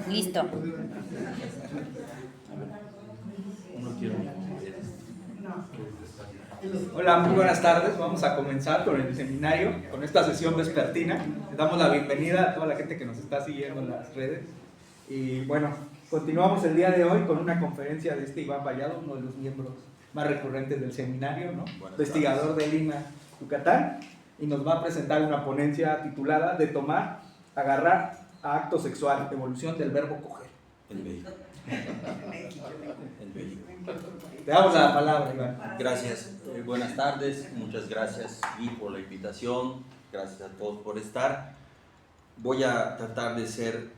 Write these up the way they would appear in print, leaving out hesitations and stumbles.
Listo. Hola, muy buenas tardes. Vamos a comenzar con el seminario, con esta sesión vespertina. Les damos la bienvenida a toda la gente que nos está siguiendo en las redes. Y bueno, continuamos el día de hoy con una conferencia de Iván Vallado, uno de los miembros más recurrentes del seminario, ¿no? Investigador de Lima, Yucatán, y nos va a presentar una ponencia titulada De tomar, agarrar a acto sexual, evolución del verbo coger. En México. En México. Te damos la palabra, Iván. Gracias. Buenas tardes. Muchas gracias, Gui, por la invitación. Gracias a todos por estar. Voy a tratar de ser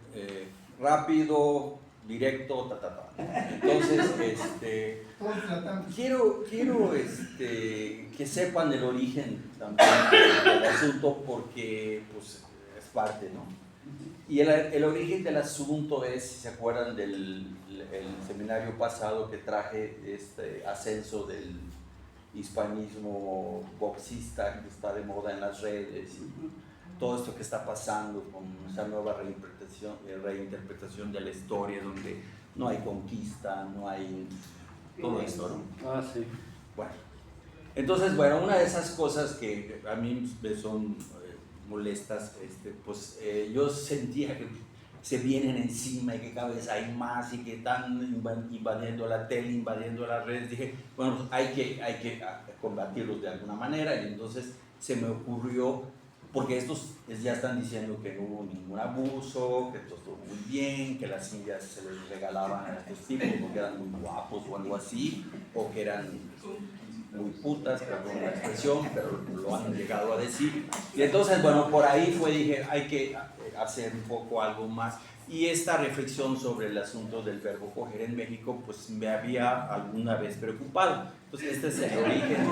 rápido, directo, Entonces, quiero que sepan el origen también del asunto porque pues, es parte, ¿no? Y el origen del asunto es, si se acuerdan del el seminario pasado que traje, este ascenso del hispanismo boxista que está de moda en las redes, y todo esto que está pasando con esa nueva reinterpretación de la historia, donde no hay conquista, no hay todo esto, ¿no? Ah, sí. Bueno, entonces, bueno, una de esas cosas que a mí me son molestas, pues yo sentía que se vienen encima y que cada vez hay más y que están invadiendo la tele, invadiendo las redes. Dije, bueno, pues hay que combatirlos de alguna manera, y entonces se me ocurrió, porque estos ya están diciendo que no hubo ningún abuso, que todo estuvo muy bien, que las indias se les regalaban a estos tipos porque eran muy guapos o algo así, o que eran muy putas, perdón la expresión, pero lo han llegado a decir. Y entonces, bueno, por ahí dije, hay que hacer un poco algo más. Y esta reflexión sobre el asunto del verbo coger en México, pues me había alguna vez preocupado. Entonces, este es el origen.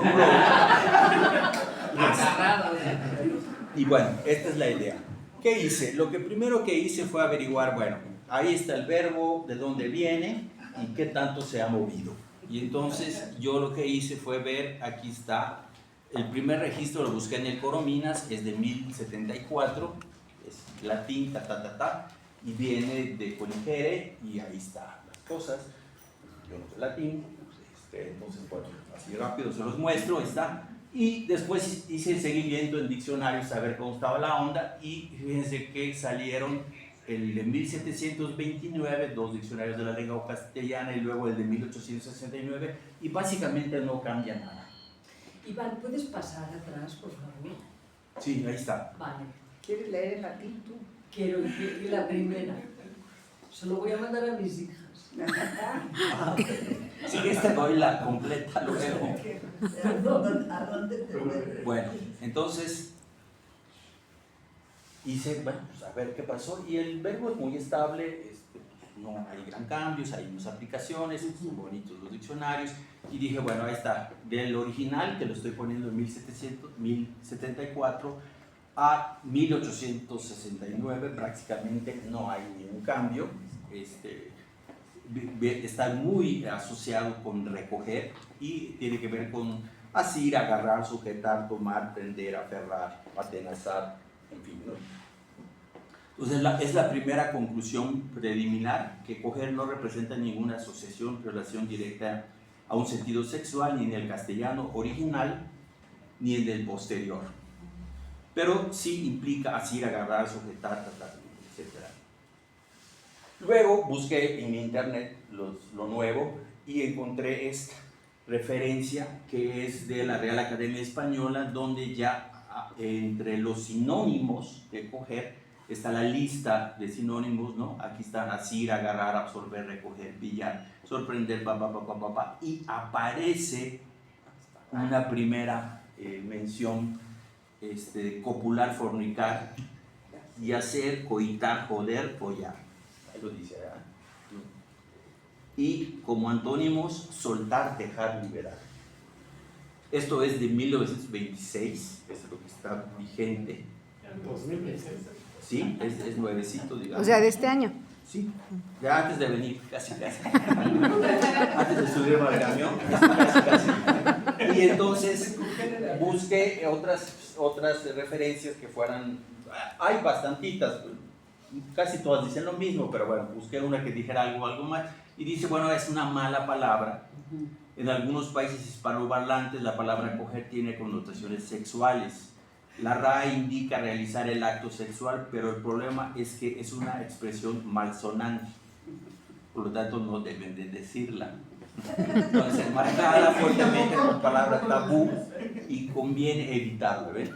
Y bueno, esta es la idea. ¿Qué hice? Lo que primero que hice fue averiguar, bueno, ahí está el verbo, de dónde viene y qué tanto se ha movido. Y entonces yo lo que hice fue ver, aquí está, el primer registro lo busqué en el Coromines, es de 1074, es latín, y viene de Coligere, y ahí están las cosas. Yo no sé latín, entonces bueno, así rápido se los muestro, ahí está. Y después hice seguimiento en diccionarios a ver cómo estaba la onda, y fíjense que salieron el de 1729, dos diccionarios de la lengua castellana, y luego el de 1869, y básicamente no cambia nada. Iván, ¿puedes pasar atrás, por favor? Sí, ahí está. Vale. ¿Quieres leer el latín tú? Quiero ir la primera. Se lo voy a mandar a mis hijas. Si quieres te doy la completa luego. Perdón, ¿a dónde te voy? Bueno, entonces hice, bueno, pues a ver qué pasó, y el verbo es muy estable, no hay gran cambios, hay unas aplicaciones, son bonitos los diccionarios, y dije, bueno, ahí está, del original, que lo estoy poniendo en 1074 a 1869, prácticamente no hay ningún cambio, está muy asociado con recoger, y tiene que ver con asir, agarrar, sujetar, tomar, prender, aferrar, atenazar, en fin, ¿no? Entonces es la primera conclusión preliminar, que coger no representa ninguna asociación, relación directa a un sentido sexual, ni en el castellano original, ni en el posterior. Pero sí implica asir, agarrar, sujetar, tratar, etc. Luego busqué en internet lo nuevo y encontré esta referencia que es de la Real Academia Española, donde ya entre los sinónimos de coger está la lista de sinónimos, ¿no? Aquí están asir, agarrar, absorber, recoger, pillar, sorprender, y aparece una primera mención, copular, fornicar, y hacer, coitar, joder, follar. Ahí lo dice, ¿verdad? Y como antónimos, soltar, dejar, liberar. Esto es de 1926, es lo que está vigente. Sí, es nuevecito, digamos. O sea, de este año. Sí, ya antes de venir, casi. Antes de subirme al camión, casi. Y entonces busqué otras referencias que fueran, hay bastantitas, casi todas dicen lo mismo, pero bueno, busqué una que dijera algo más. Y dice, bueno, es una mala palabra. En algunos países hispanoparlantes la palabra coger tiene connotaciones sexuales. La RAE indica realizar el acto sexual, pero el problema es que es una expresión malsonante. Por lo tanto, no deben de decirla. Entonces, marcada fuertemente con palabra tabú y conviene evitarla, ¿ven?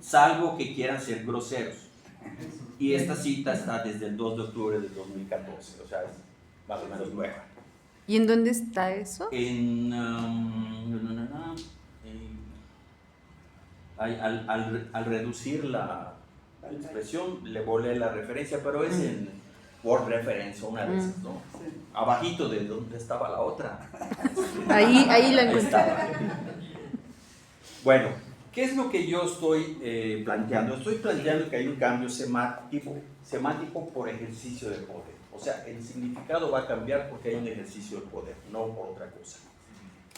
Salvo que quieran ser groseros. Y esta cita está desde el 2 de octubre del 2014, o sea, es más o menos nueva. ¿Y en dónde está eso? Al reducir la expresión, le volé la referencia, pero es en Word Reference, una de esas, ¿no? Abajito de donde estaba la otra. Ahí la encontré. Estaba. Bueno, ¿qué es lo que yo estoy planteando? Estoy planteando que hay un cambio semántico por ejercicio de poder. O sea, el significado va a cambiar porque hay un ejercicio de poder, no por otra cosa.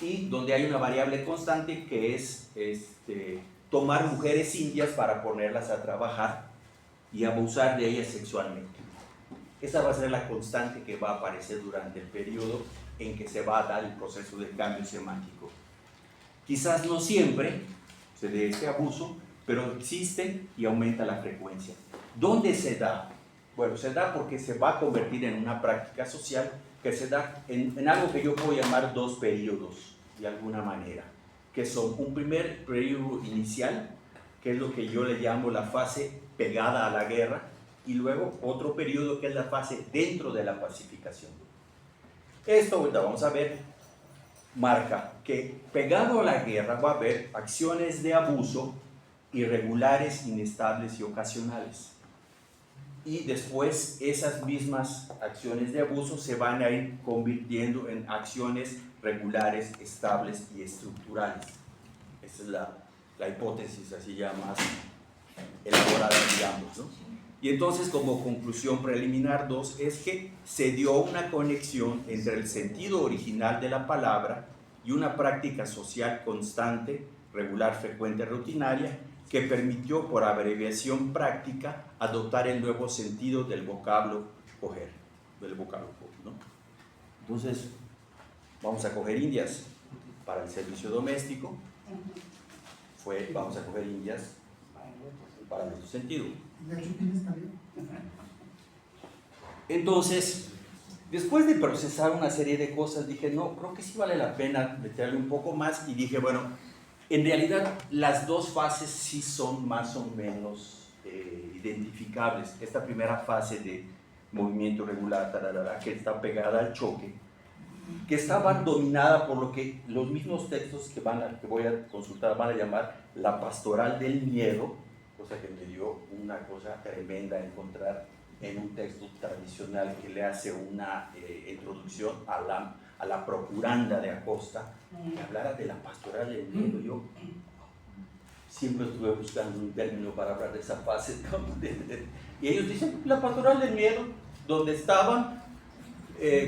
Y donde hay una variable constante que es tomar mujeres indias para ponerlas a trabajar y abusar de ellas sexualmente. Esa va a ser la constante que va a aparecer durante el periodo en que se va a dar el proceso de cambio semántico. Quizás no siempre se dé este abuso, pero existe y aumenta la frecuencia. ¿Dónde se da? Bueno, se da porque se va a convertir en una práctica social que se da en algo que yo puedo llamar dos periodos, de alguna manera, que son un primer periodo inicial, que es lo que yo le llamo la fase pegada a la guerra, y luego otro periodo que es la fase dentro de la pacificación. Esto, ahorita vamos a ver, marca que pegado a la guerra va a haber acciones de abuso irregulares, inestables y ocasionales. Y después esas mismas acciones de abuso se van a ir convirtiendo en acciones regulares, estables y estructurales. Esa es la hipótesis así ya más elaborada, digamos, ¿no? Y entonces, como conclusión preliminar 2, es que se dio una conexión entre el sentido original de la palabra y una práctica social constante, regular, frecuente, rutinaria, que permitió, por abreviación práctica, adoptar el nuevo sentido del vocablo coger, ¿no? Entonces, vamos a coger indias para el servicio doméstico, vamos a coger indias para nuestro sentido. Entonces, después de procesar una serie de cosas, dije, no, creo que sí vale la pena meterle un poco más, y dije, bueno, en realidad las dos fases sí son más o menos identificables. Esta primera fase de movimiento regular, que está pegada al choque, que estaba dominada por lo que los mismos textos que voy a consultar van a llamar la pastoral del miedo, cosa que me dio una cosa tremenda encontrar en un texto tradicional que le hace una introducción a la procuranda de Acosta, que hablara de la pastoral del miedo. Yo siempre estuve buscando un término para hablar de esa fase, y ellos dicen la pastoral del miedo, donde estaban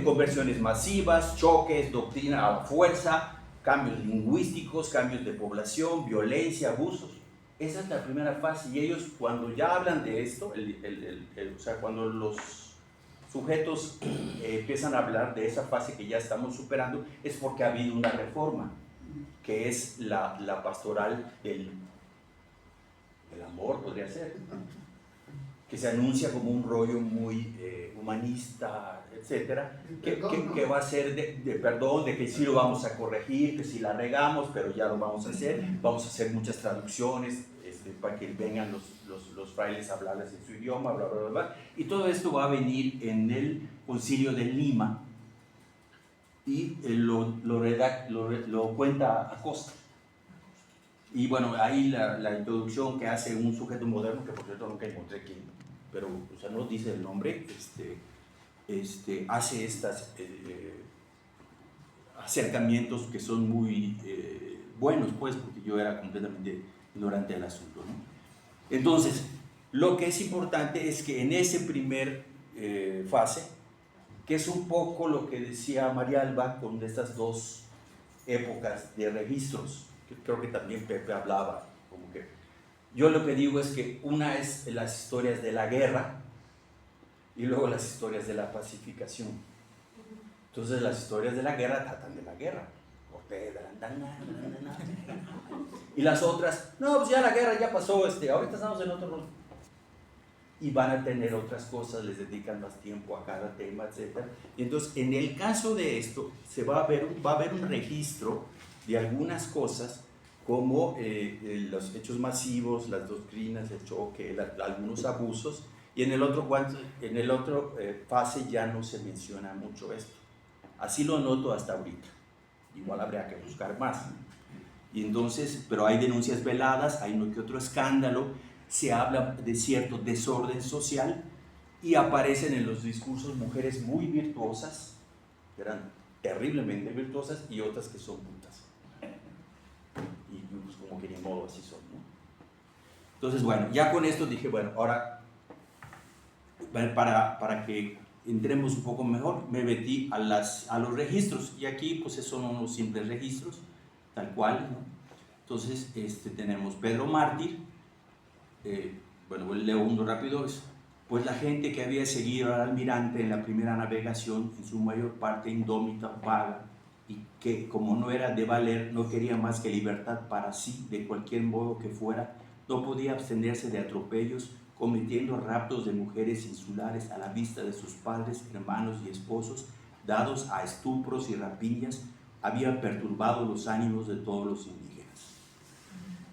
conversiones masivas, choques, doctrina a la fuerza, cambios lingüísticos, cambios de población, violencia, abusos. Esa es la primera fase, y ellos cuando ya hablan de esto, o sea, cuando los sujetos empiezan a hablar de esa fase que ya estamos superando, es porque ha habido una reforma, que es la pastoral del amor, podría ser, que se anuncia como un rollo muy humanista, etcétera, que va a ser de perdón, de que sí lo vamos a corregir, que sí la regamos, pero ya lo vamos a hacer muchas traducciones para que vengan los frailes a hablarles en su idioma, bla, bla, bla, bla, y todo esto va a venir en el Concilio de Lima, y lo cuenta Acosta. Y bueno, ahí la introducción que hace un sujeto moderno, que por cierto nunca encontré quién, pero o sea, no dice el nombre, hace estos acercamientos que son muy buenos, pues, porque yo era completamente ignorante del asunto, ¿no? Entonces, lo que es importante es que en ese primer fase, que es un poco lo que decía María Alba con estas dos épocas de registros, que creo que también Pepe hablaba, como que yo lo que digo es que una es las historias de la guerra, y luego las historias de la pacificación. Entonces las historias de la guerra tratan de la guerra. Y las otras, no, pues ya la guerra ya pasó, ahorita estamos en otro rol. Y van a tener otras cosas, les dedican más tiempo a cada tema, etc. Y entonces, en el caso de esto, va a haber un registro de algunas cosas, como los hechos masivos, las doctrinas, el choque, algunos abusos, y en el otro fase ya no se menciona mucho esto. Así lo noto hasta ahorita. Igual habría que buscar más. Y entonces, pero hay denuncias veladas, hay uno que otro escándalo, se habla de cierto desorden social y aparecen en los discursos mujeres muy virtuosas, que eran terriblemente virtuosas, y otras que son putas. Y pues como que ni modo así son, ¿no? Entonces, bueno, ya con esto dije, bueno, ahora para que entremos un poco mejor, me metí a los registros, y aquí pues son unos simples registros, tal cual, ¿no? Entonces tenemos Pedro Mártir, bueno, leo uno rápido, pues la gente que había seguido al almirante en la primera navegación, en su mayor parte indómita, vaga, y que como no era de valer, no quería más que libertad para sí, de cualquier modo que fuera, no podía abstenerse de atropellos, cometiendo raptos de mujeres insulares a la vista de sus padres, hermanos y esposos, dados a estupros y rapiñas, había perturbado los ánimos de todos los indígenas.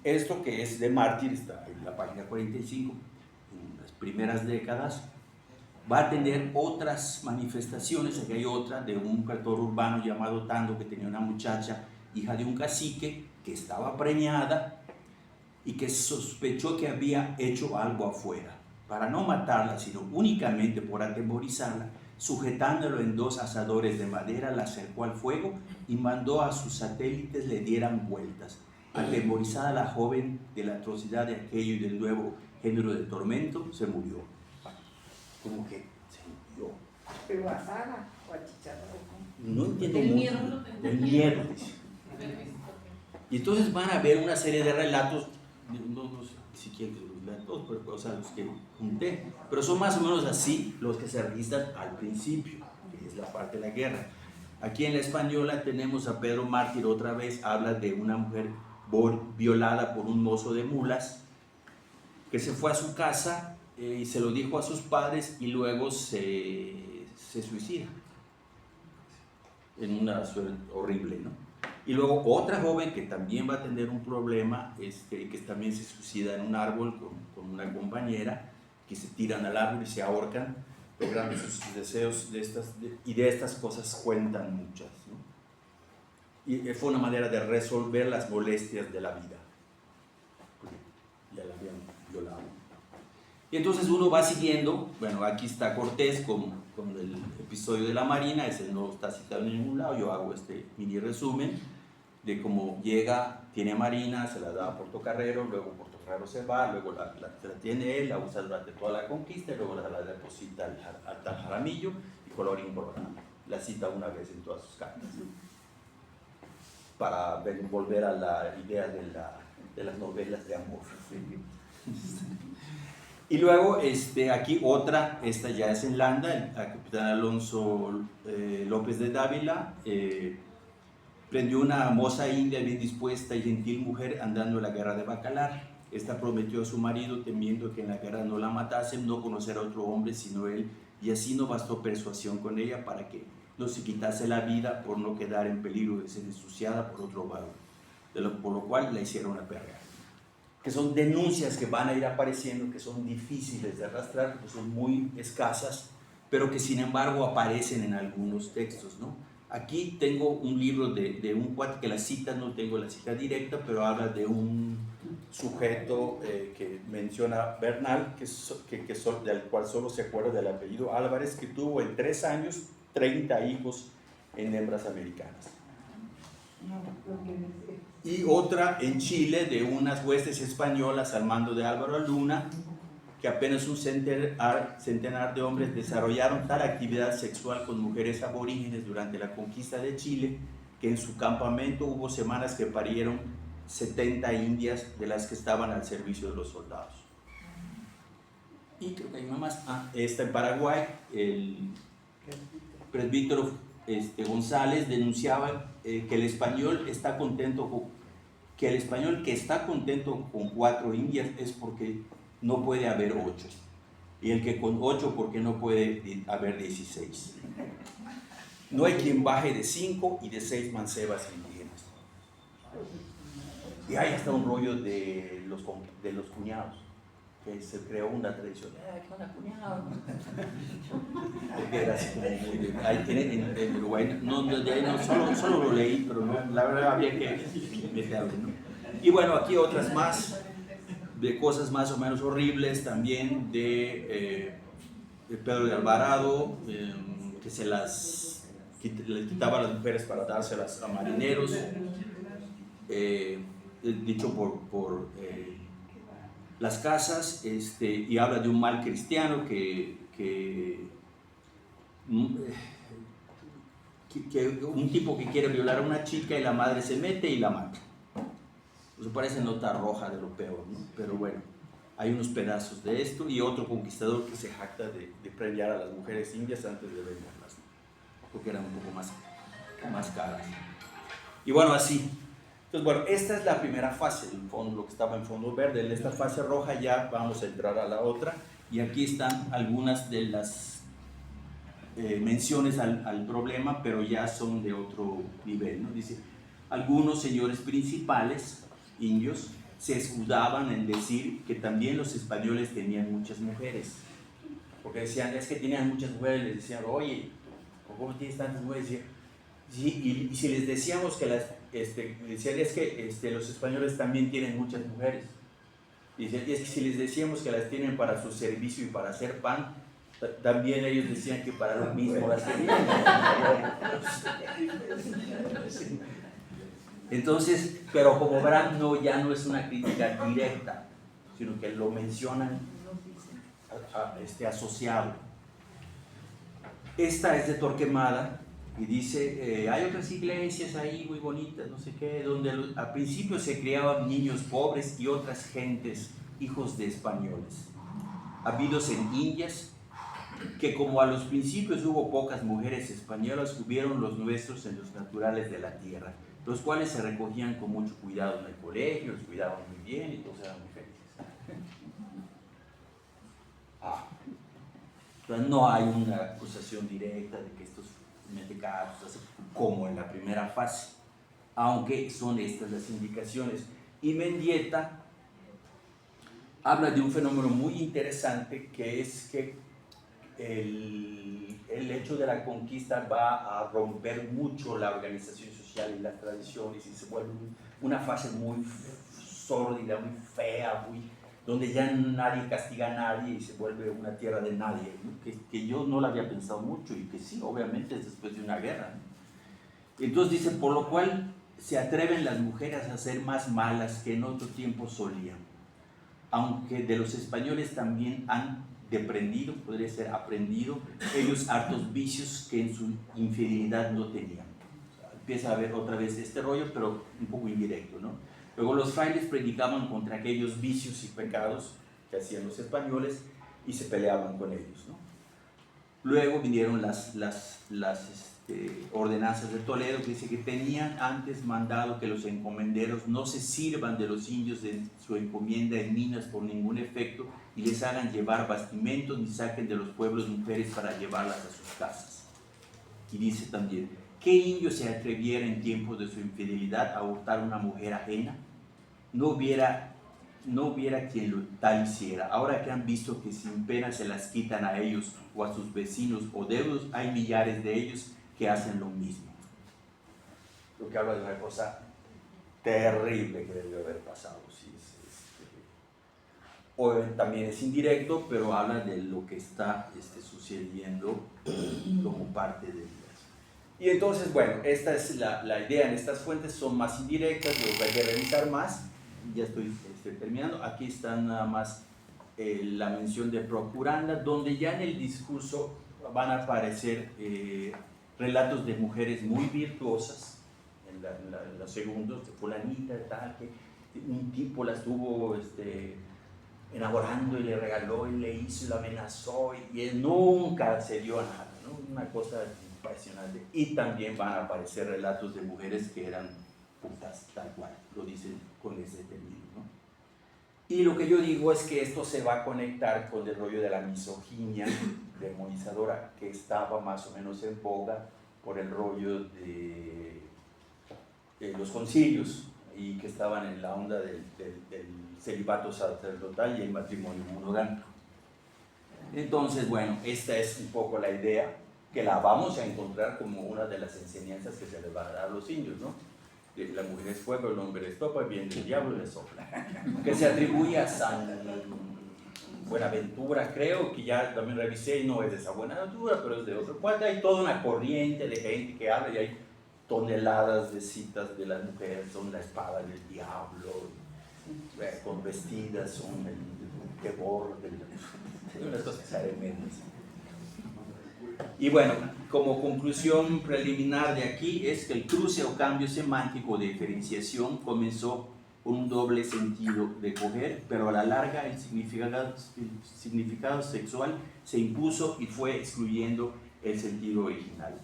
Esto que es de Mártir, está en la página 45, en las primeras décadas, va a tener otras manifestaciones. Aquí hay otra de un pastor urbano llamado Tando, que tenía una muchacha, hija de un cacique, que estaba preñada, y que sospechó que había hecho algo afuera. Para no matarla, sino únicamente por atemorizarla, sujetándolo en 2 asadores de madera, la acercó al fuego y mandó a sus satélites le dieran vueltas. Atemorizada la joven de la atrocidad de aquello y del nuevo género de tormento, se murió. Como que se murió. Pero asada o achicharrada. No entiendo Del mucho. miedo. Del miedo, dice. Y entonces van a ver una serie de relatos, no sé si quieren que los lean todos, pero, o sea, los que junté, pero son más o menos así los que se registran al principio, que es la parte de la guerra. Aquí en la española tenemos a Pedro Mártir otra vez, habla de una mujer violada por un mozo de mulas, que se fue a su casa y se lo dijo a sus padres, y luego se suicida en una suerte horrible, ¿no? Y luego otra joven que también va a tener un problema, que también se suicida en un árbol con una compañera, que se tiran al árbol y se ahorcan, logrando sus deseos, y de estas cosas cuentan muchas, ¿no? Y fue una manera de resolver las molestias de la vida, porque ya la habían violado. Y entonces uno va siguiendo, bueno, aquí está Cortés con el episodio de la Marina, ese no está citado en ningún lado, yo hago este mini resumen de cómo llega, tiene Marina, se la da a Portocarrero, luego Portocarrero se va, luego se la tiene él, la usa durante toda la conquista, y luego la deposita al tal Jaramillo, y colorín colorado, la cita una vez en todas sus cartas, para volver a la idea de las novelas de amor. Y luego aquí otra, esta ya es en Landa, el capitán Alonso López de Dávila, prendió una moza india bien dispuesta y gentil mujer andando en la guerra de Bacalar. Esta prometió a su marido, temiendo que en la guerra no la matasen, no conocer a otro hombre sino él, y así no bastó persuasión con ella para que no se quitase la vida por no quedar en peligro de ser ensuciada por otro varón, por lo cual la hicieron apedrear. Que son denuncias que van a ir apareciendo, que son difíciles de arrastrar, porque son muy escasas, pero que sin embargo aparecen en algunos textos, ¿no? Aquí tengo un libro de un cuate que la cita, no tengo la cita directa, pero habla de un sujeto que menciona Bernal, del cual solo se acuerda del apellido Álvarez, que tuvo en 3 años 30 hijos en hembras americanas. Y otra en Chile de unas huestes españolas al mando de Álvaro Luna, que apenas un centenar de hombres desarrollaron tal actividad sexual con mujeres aborígenes durante la conquista de Chile, que en su campamento hubo semanas que parieron 70 indias de las que estaban al servicio de los soldados. Y creo que hay una más. Está en Paraguay, el presbítero González denunciaba que el español está contento que el español que está contento con 4 indias es porque no puede haber 8, y el que con 8 porque no puede haber 16. No hay quien baje de 5 y de 6 mancebas indígenas. Y ahí está un rollo de los cuñados, que se creó una tradición. ¿Qué onda, cuñado? Porque era así como muy... Ahí tiene en Uruguay, de ahí no, solo lo leí, pero no, la verdad había que meterlo, ¿no? Y bueno, aquí otras más, de cosas más o menos horribles también, de Pedro de Alvarado, que les quitaba a las mujeres para dárselas a marineros, dicho por las casas, y habla de un mal cristiano que un tipo que quiere violar a una chica y la madre se mete y la mata. Eso parece nota roja de lo peor, ¿no? Pero bueno, hay unos pedazos de esto, y otro conquistador que se jacta de premiar a las mujeres indias antes de venderlas, ¿no? Porque eran un poco más caras. Y bueno, así. Entonces, bueno, esta es la primera fase, en fondo, lo que estaba en fondo verde. En esta fase roja ya vamos a entrar a la otra, y aquí están algunas de las menciones al problema, pero ya son de otro nivel, ¿no? Dice, algunos señores principales indios se escudaban en decir que también los españoles tenían muchas mujeres, porque decían, es que tenían muchas mujeres. Les decían, oye, ¿cómo tienes tantas mujeres? Sí, y si les decíamos que decían, es que los españoles también tienen muchas mujeres. Y decían, es que si les decíamos que las tienen para su servicio y para hacer pan, también ellos decían que para lo mismo las tenían. Entonces, pero como verán, ya no es una crítica directa, sino que lo mencionan asociado. Esta es de Torquemada y dice, hay otras iglesias ahí muy bonitas, no sé qué, donde al principio se criaban niños pobres y otras gentes, hijos de españoles, habidos en Indias, que como a los principios hubo pocas mujeres españolas, hubieron los nuestros en los naturales de la tierra, los cuales se recogían con mucho cuidado en el colegio, los cuidaban muy bien y todos eran muy felices. Entonces no hay una acusación directa de que estos mentecatos, como en la primera fase, aunque son estas las indicaciones. Y Mendieta habla de un fenómeno muy interesante, que es que el hecho de la conquista va a romper mucho la organización social y las tradiciones, y se vuelve una fase muy sórdida, muy fea, donde ya nadie castiga a nadie y se vuelve una tierra de nadie, ¿no? que yo no la había pensado mucho, y que sí, obviamente es después de una guerra, ¿no? Entonces dice, por lo cual se atreven las mujeres a ser más malas que en otro tiempo solían, aunque de los españoles también han deprendido, podría ser aprendido, ellos hartos vicios que en su infidelidad no tenían. O sea, empieza a haber otra vez este rollo, pero un poco indirecto, ¿no? Luego los frailes predicaban contra aquellos vicios y pecados que hacían los españoles y se peleaban con ellos, ¿no? Luego vinieron las ordenanzas de Toledo, que dice que tenían antes mandado que los encomenderos no se sirvan de los indios de su encomienda en minas por ningún efecto, y les hagan llevar bastimentos, ni saquen de los pueblos mujeres para llevarlas a sus casas. Y dice también, ¿qué indio se atreviera en tiempos de su infidelidad a hurtar una mujer ajena? No hubiera quien tal hiciera. Ahora que han visto que sin pena se las quitan a ellos o a sus vecinos o deudos, hay millares de ellos que hacen lo mismo. Lo que habla de una cosa terrible que debe haber pasado. Sí, también es indirecto, pero habla de lo que está sucediendo como parte de ellas. Y entonces, bueno, esta es la idea. En estas fuentes son más indirectas, los hay que revisar más. Ya estoy terminando. Aquí está nada más la mención de Procuranda, donde ya en el discurso van a aparecer relatos de mujeres muy virtuosas, en los segundos, de fulanita, tal, que un tipo las tuvo enamorando y le regaló y le hizo y la amenazó y él nunca se dio a nada, ¿no? Una cosa impresionante. Y también van a aparecer relatos de mujeres que eran putas, tal cual, lo dicen con ese término, ¿no? Y lo que yo digo es que esto se va a conectar con el rollo de la misoginia demonizadora que estaba más o menos en boga por el rollo de los concilios y que estaban en la onda del celibato sacerdotal y el matrimonio monogámico. Entonces, bueno, esta es un poco la idea que la vamos a encontrar como una de las enseñanzas que se les va a dar a los indios, ¿no? La mujer es fuego, el hombre es topa, viene el diablo y le sopla. Que se atribuye a San Buenaventura, creo, que ya también revisé, y no es de San Buenaventura, pero es de otro cuate. Hay toda una corriente de gente que habla y hay toneladas de citas de las mujeres, son la espada del diablo, con vestidas, son el que borde, unas cosas tremendas. Y bueno, como conclusión preliminar de aquí es que el cruce o cambio semántico de diferenciación comenzó con un doble sentido de coger, pero a la larga el significado sexual se impuso y fue excluyendo el sentido original.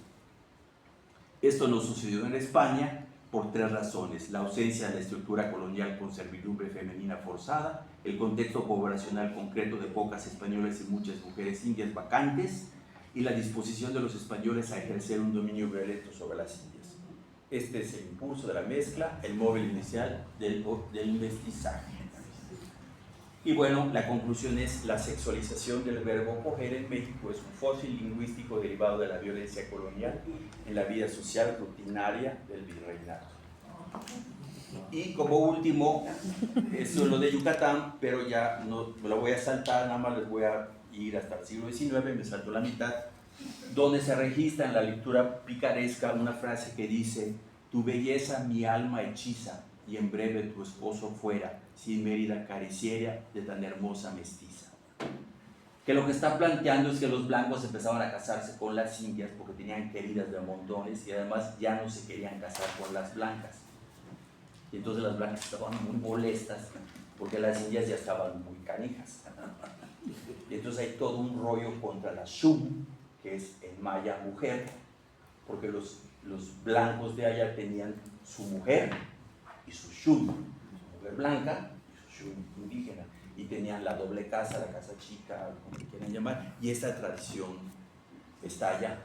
Esto no sucedió en España por tres razones: la ausencia de la estructura colonial con servidumbre femenina forzada, el contexto poblacional concreto de pocas españolas y muchas mujeres indias vacantes, y la disposición de los españoles a ejercer un dominio violento sobre las indias. Este es el impulso de la mezcla, el móvil inicial del mestizaje. Y bueno, la conclusión es: la sexualización del verbo coger en México es un fósil lingüístico derivado de la violencia colonial en la vida social rutinaria del virreinato. Y como último, eso es lo de Yucatán, pero ya no me lo voy a saltar, nada más les voy a ir hasta el siglo XIX, me salto la mitad, donde se registra en la lectura picaresca una frase que dice: tu belleza mi alma hechiza, y en breve tu esposo fuera, sin Mérida careciera de tan hermosa mestiza. Que lo que está planteando es que los blancos empezaban a casarse con las indias porque tenían queridas de montones y además ya no se querían casar con las blancas. Y entonces las blancas estaban muy molestas porque las indias ya estaban muy canijas. Y entonces hay todo un rollo contra la shum, que es en maya mujer, porque los blancos de allá tenían su mujer y su shum, su mujer blanca y su shum indígena, y tenían la doble casa, la casa chica, como le quieran llamar, y esta tradición está allá.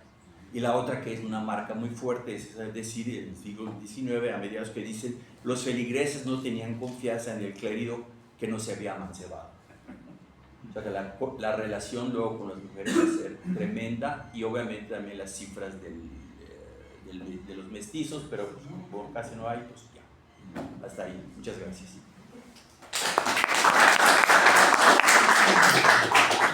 Y la otra, que es una marca muy fuerte, es decir, en el siglo XIX, a mediados, que dicen: los feligreses no tenían confianza en el clérigo que no se había amancebado. O sea que la relación luego con las mujeres va a ser tremenda, y obviamente también las cifras de los mestizos, pero pues, como casi no hay, pues ya, hasta ahí. Muchas gracias.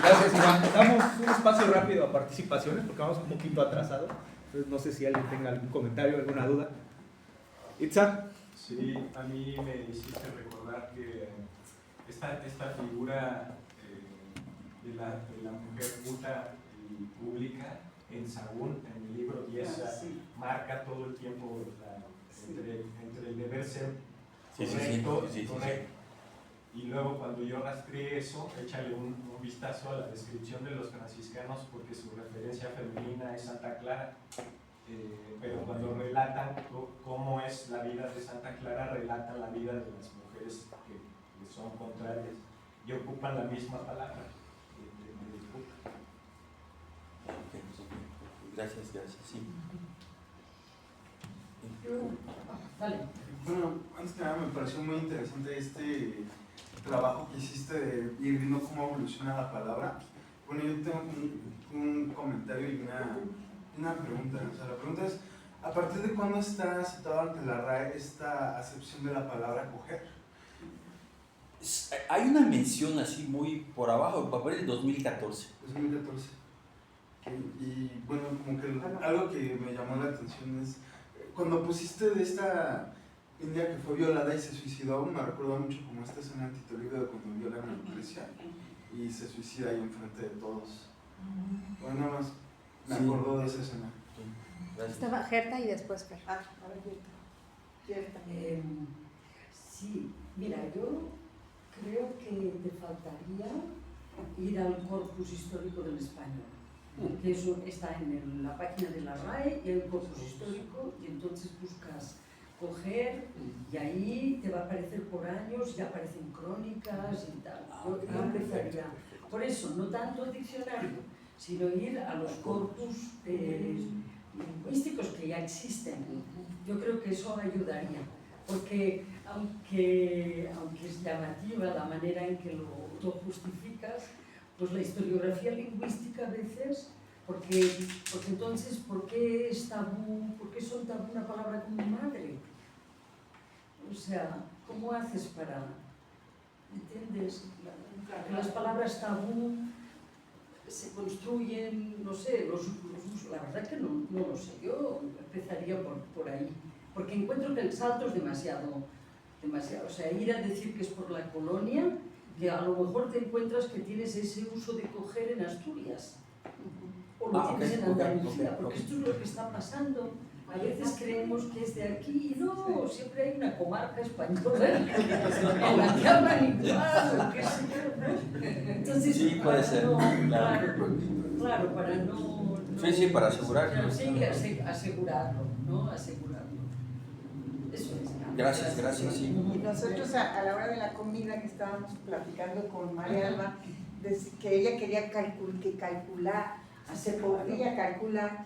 Gracias, Iván. Damos un espacio rápido a participaciones porque vamos un poquito atrasados. Entonces no sé si alguien tenga algún comentario, alguna duda. Itza. Sí, a mí me hiciste recordar que esta figura de la mujer puta y pública en Sahagún, en el libro Yesa, marca todo el tiempo entre el deber ser correcto y correcto. Y luego cuando yo rastreé eso, échale un vistazo a la descripción de los franciscanos, porque su referencia femenina es Santa Clara. Pero cuando relatan cómo es la vida de Santa Clara, relatan la vida de las mujeres que son contrarias y ocupan la misma palabra. Gracias, sí. Dale. Bueno, antes que nada me pareció muy interesante este trabajo que hiciste de ir viendo cómo evoluciona la palabra. Bueno, yo tengo un comentario y una pregunta. O sea, la pregunta es: ¿a partir de cuándo está aceptado ante la RAE esta acepción de la palabra coger? Hay una mención así muy por abajo, el papel del 2014. 2014. Y bueno, como que algo que me llamó la atención es cuando pusiste de esta india que fue violada y se suicidó. Me recuerda mucho como esta escena en Tito Livio de cuando violan a Lucrecia y se suicida ahí enfrente de todos. Bueno, nada más me acordó de esa escena. Gracias. Estaba Gerta y después Fer. Ah, a ver, cierta. Sí, mira, yo Creo que te faltaría ir al corpus histórico del español, que eso está en la página de la RAE y hay un corpus histórico y entonces buscas coger y ahí te va a aparecer por años, ya aparecen crónicas y tal. Yo empezaría, por eso, no tanto el diccionario, sino ir a los corpus lingüísticos que ya existen. Yo creo que eso ayudaría, porque aunque es llamativa la manera en que lo justificas, pues la historiografía lingüística a veces, porque entonces, ¿por qué es tabú? ¿Por qué son tabú una palabra como madre? O sea, ¿cómo haces para, ¿entiendes? Las palabras tabú se construyen, no sé, los usos, la verdad que no lo sé, yo empezaría por ahí, porque encuentro que el salto es demasiado, o sea, ir a decir que es por la colonia, que a lo mejor te encuentras que tienes ese uso de coger en Asturias, o lo tienes en Andalucía, porque esto es lo que está pasando. A veces creemos que es de aquí y no, siempre hay una comarca española en la que hablan igual, qué sé yo. Entonces, Sí, puede ser, claro, para no... Sí, para asegurarlo. Sí, asegurarlo, ¿no? Asegurarlo. Eso es. Gracias, sí. Y nosotros a la hora de la comida que estábamos platicando con María Alba, que ella quería se podría calcular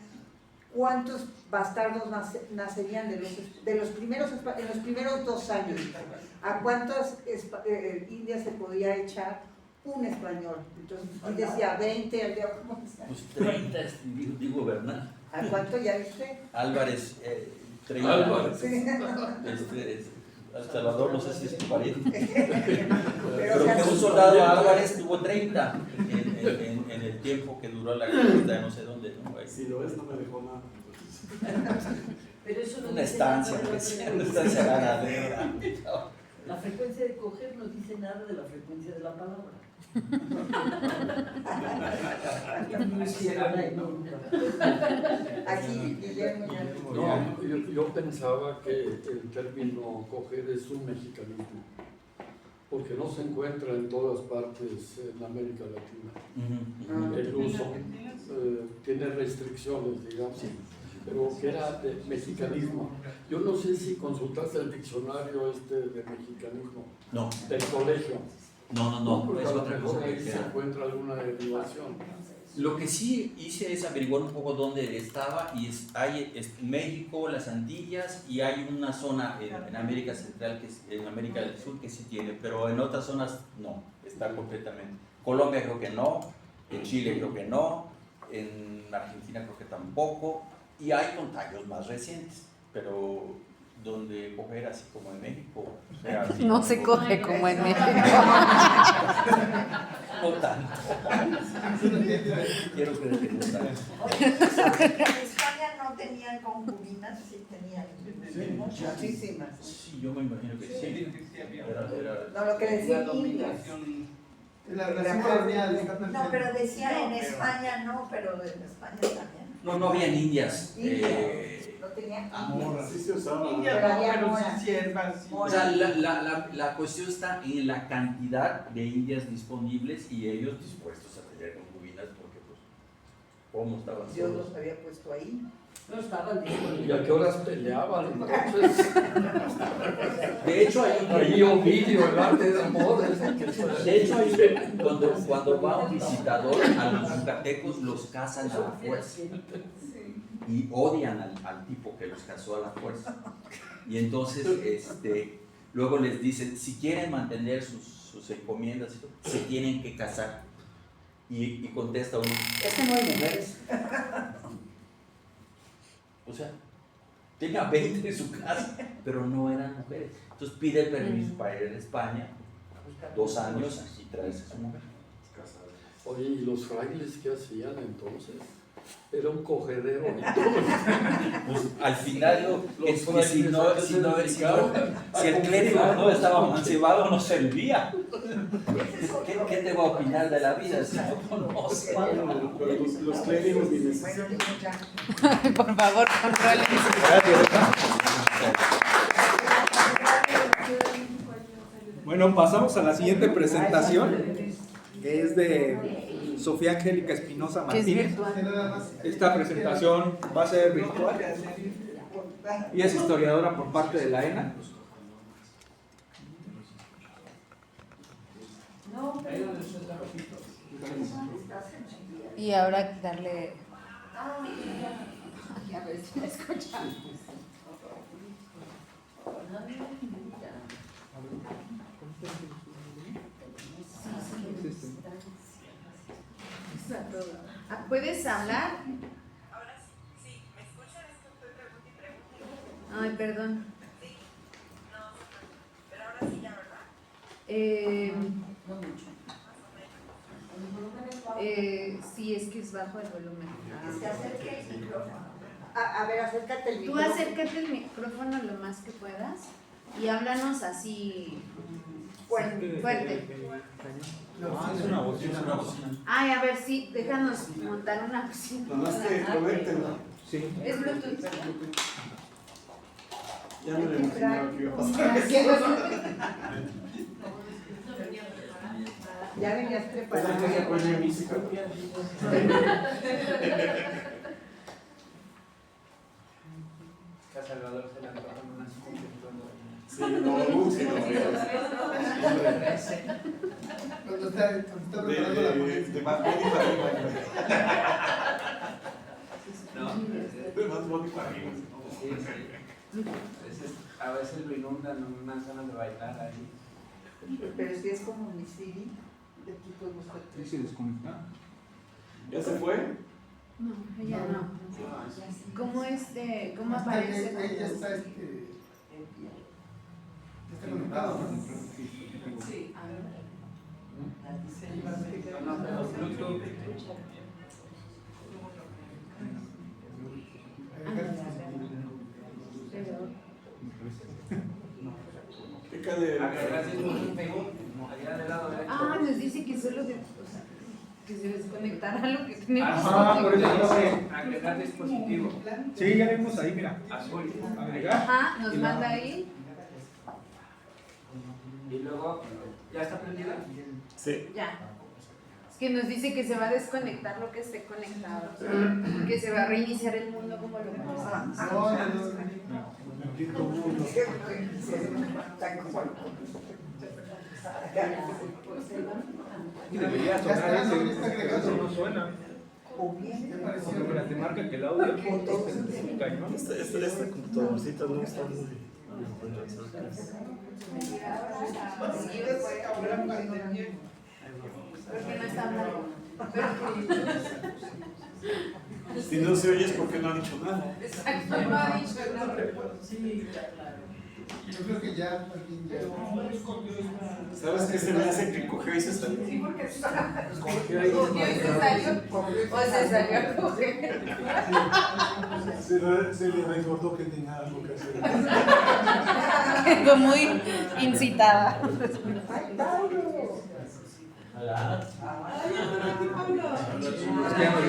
cuántos bastardos nacerían en los primeros 2 años, a cuántas indias se podía echar un español. Entonces, y decía 20, había como... Pues 30, digo Bernal. ¿A cuánto ya viste? Álvarez, 30. Álvarez. Sí. Salvador, no sé si es tu pariente. Pero o sea, que un soldado Álvarez tuvo 30 en el tiempo que duró la conquista de no sé dónde, ¿no? Si lo ves, no me dejó nada. Pero eso no Una dice estancia, nada de la que sea, una frecuencia. estancia ganadera. La frecuencia de coger no dice nada de la frecuencia de la palabra. aquí Guillermo ya... No, yo pensaba que el término coger es un mexicanismo, porque no se encuentra en todas partes en América Latina. El uso tiene restricciones, digamos, pero que era de mexicanismo. Yo no sé si consultaste el diccionario de mexicanismo No, del colegio. no, Porque es a lo otra mejor cosa ahí que se queda. encuentra alguna derivación. Lo que sí hice es averiguar un poco dónde estaba y hay México, las Antillas y hay una zona en América Central, en América del Sur que sí tiene, pero en otras zonas no, está completamente. Colombia creo que no, en Chile creo que no, en Argentina creo que tampoco y hay contagios más recientes, pero donde coger así como en México, o sea, así No se coge como en México. no tanto. Quiero creer que no tanto. En España no tenían concubinas, sí tenían muchísimas. Sí, yo me imagino que sí. No, lo que decía indias. No, pero decía en España no, pero en España también. No habían indias. No tenían Sí se usaba. Pero había moras. O sea, la cuestión está en la cantidad de indias disponibles y ellos dispuestos a tener concubinas porque, pues, ¿cómo estaban Dios solos? los había puesto ahí. No estaban disponibles. ¿Y a qué horas peleaban entonces? De hecho, Ahí Ovidio, el arte de amor. de hecho cuando va un visitador a los yucatecos, los cazan a la fuerza. Y odian al tipo que los casó a la fuerza. Y entonces luego les dicen, si quieren mantener sus encomiendas, se tienen que casar. Y contesta uno, es que no hay mujeres. O sea, tenía 20 en su casa, pero no eran mujeres. Entonces pide el permiso para ir a España, 2 años, y traerse a su mujer. Oye, ¿y los frailes qué hacían entonces? Era un cogedero. Pues al final, Los si el clérigo no estaba mancebado, no servía. ¿Qué te va a opinar de la vida si no conoces? Los clérigos ni Bueno, necesitan. ya. Por favor, controlen. Bueno, pasamos a la siguiente presentación, que es de Sofía Angélica Espinosa Que es Martínez. virtual. Esta presentación va a ser virtual. Ella es historiadora por parte de la ENA. Y ahora darle. Ay, a ver si me escuchan. ¿Puedes hablar? Ahora sí, ¿me escuchan? Es que estoy pregunta y pregunta. Ay, perdón. Sí, no, pero ahora sí ya, ¿verdad? No mucho. Sí, es que es bajo el volumen. Que se acerque el micrófono. A ver, acércate el Tú micrófono. acércate el micrófono lo más que puedas y háblanos así fuerte. Es una bocina. Ay, a ver, sí, déjanos montar una bocina. Sí. Es Bluetooth, ¿verdad? Ya me lo imaginaba que iba a pasar. Ya venías preparado. Que a Salvador se le antojan unas cumbias cuando... Sí, no, sí, Cuando está preparando la ponencia. de Bad Bunny para arriba. No, De Bad Bunny para arriba. sí, sí. A veces lo inundan unas ganas de bailar ahí. Pero si es como mi CD, de aquí podemos Sí, se desconecta. ¿Ya se fue? No, ella no. ¿Cómo aparece? Ya está está conectado, ¿no? Sí. No, pero Bluetooth. Pica de. Gracias por su Facebook. Allá del lado derecho. Ah, nos dice que solo que se desconectara lo que tenemos. Ah, por eso no sé. Agregar dispositivo. Sí, ya vimos ahí, mira. Azul. Agregar. Ajá, nos manda ahí. Y luego, ¿ya está prendida? Sí. Ya. Es que nos dice que se va a desconectar lo que esté conectado. Que se va a reiniciar el mundo como lo conocemos. Y debería sonar está, ese. ya está agregado. Eso no suena. Mira, te marca que el audio es cañón. Esta computadorcita no está muy. Porque no está hablando. Si no se oye es porque no ha dicho nada. Exacto, no ha dicho nada. Sí, claro. Yo creo que ya, alguien ya. ¿Sabes qué se me hace que cogió y se salió? Sí, porque está. ¿Cogió y se salió? O se salió a coger. Se le recordó que tenía algo que hacer. Quedó muy incitada. ¡Ay, Pablo! Es que ya me